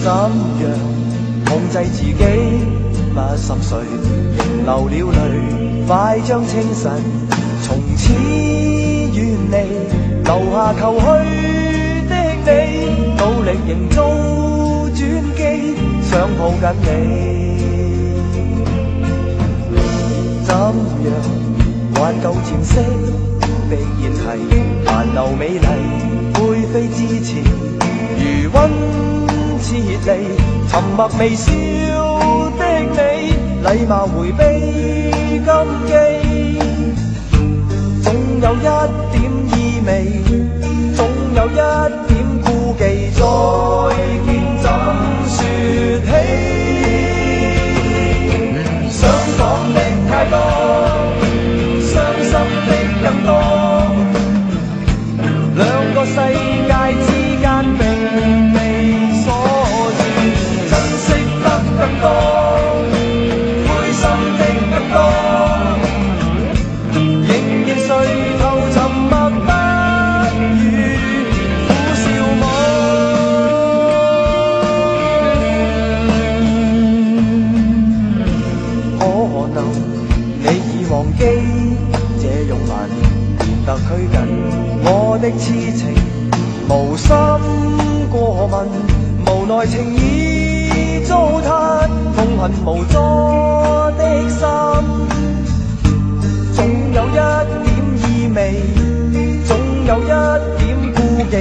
怎樣控制自己？不心碎，仍流了淚，快將清晨從此遠離，留下求去的你，努力營造轉機，想抱緊你。怎樣挽救前色的煙蒂，殘留美麗灰飛之前，餘溫似熱離，沉默微笑的你，禮貌迴避禁忌，總有一點意味，總有一點顧忌，再見怎說起？想講的太多，傷心的更多，兩個世界之間並未鎖住，珍惜得更多，灰心的更多，仍然垂頭沉默不語，苦笑我。可能你已忘記這勇猛變得拘謹，我的痴情無心過問，無奈情已糟蹋，痛恨無助的心，總有一點意味，總有一點顧忌。